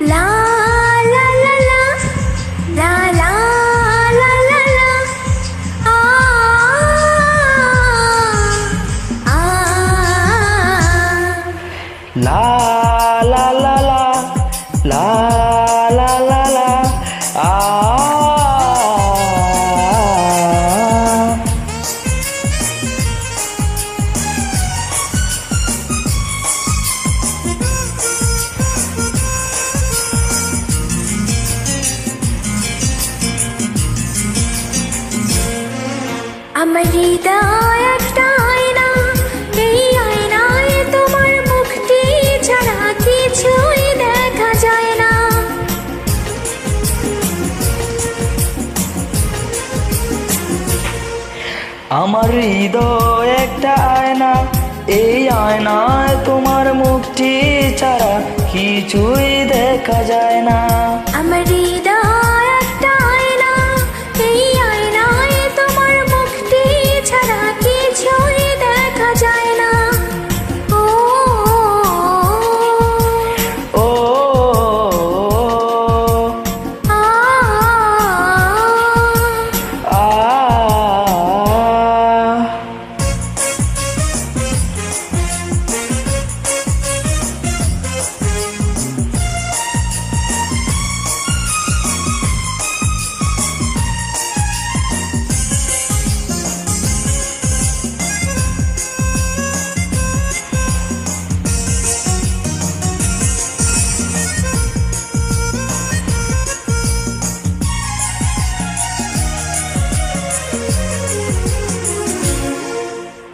লা লা লা লা লা লা লা লা লা আ আ লা লা লা লা লা লা লা লা আ আমার হৃদয় একটা আয়না, এই আয়নায় তোমার মুখটি ছাড়া কিছুই দেখা যায় না। আমার হৃদয় একটা আয়না, এই আয়নায় তোমার মুখটি ছাড়া কিছুই দেখা যায় না। আমার হৃদয় একটা আয়না, এই আয়নায় তোমার মুখটি ছাড়া কিছুই দেখা যায় না। ও ও আ আ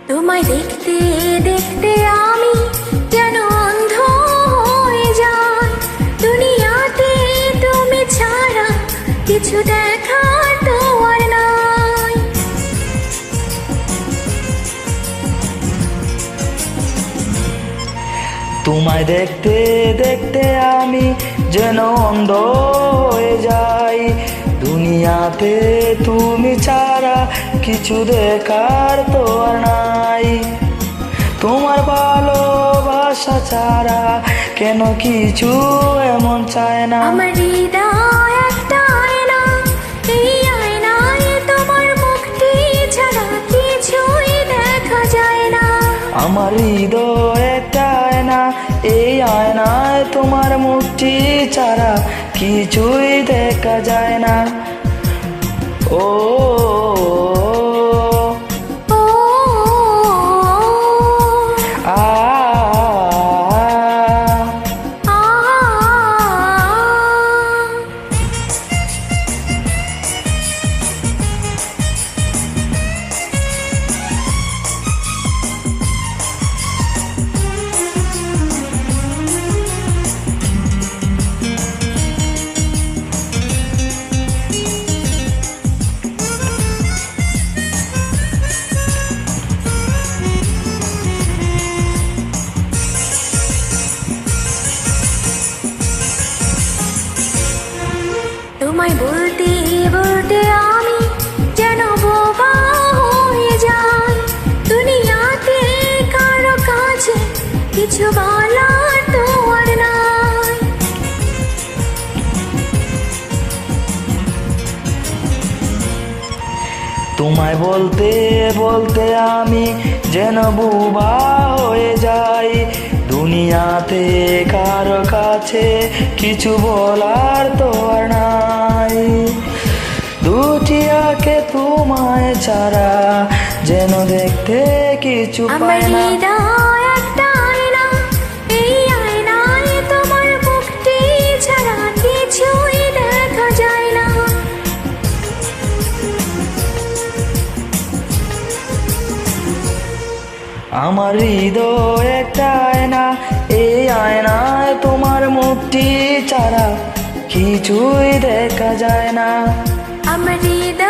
তোমায় দেখতে দেখতে আমি যেন অন্ধ হয়ে যাই। দুনিয়াতে তুমি ছাড়া কিছু দেখার তো আর নাই। তোমায় দেখতে দেখতে আমি যেন অন্ধ হয়ে যাই। দুনিয়াতে তুমি ছাড়া কিছু দেখার তো আর নাই। তোমার ভালোবাসা ছাড়া কেন কিছু এমন চায় না। আমার হৃদয় একটা আয়না, এই আয়নায় তোমার মুখটি ছাড়া কিছুই দেখা যায় না। আমার হৃদয় একটা আয়না, এই আয়নায় তোমার মুখটি ছাড়া কিছুই দেখা যায় না। ও ও আ আ তোমায় বলতে বলতে আমি যেন বোবা হয়ে যাই। দুনিয়াতে কারো কাছে কিছু বলার তো আর নাই। তোমায় বলতে বলতে আমি যেন বোবা হয়ে যাই। দুনিয়াতে কারো কাছে কিছু বলার তো আর নাই। দুটি আঁখে তোমায় ছাড়া যেন দেখতে কিছু আমার পায় না। হৃদয় একটা আয়না, এই আয়নায় তোমার মুখটি ছাড়া কিছুই দেখা যায় না। আমার হৃদয় একটা আয়না, এই আয়নায় তোমার মুখটি ছাড়া কিছুই দেখা যায় না। আমার হৃদয়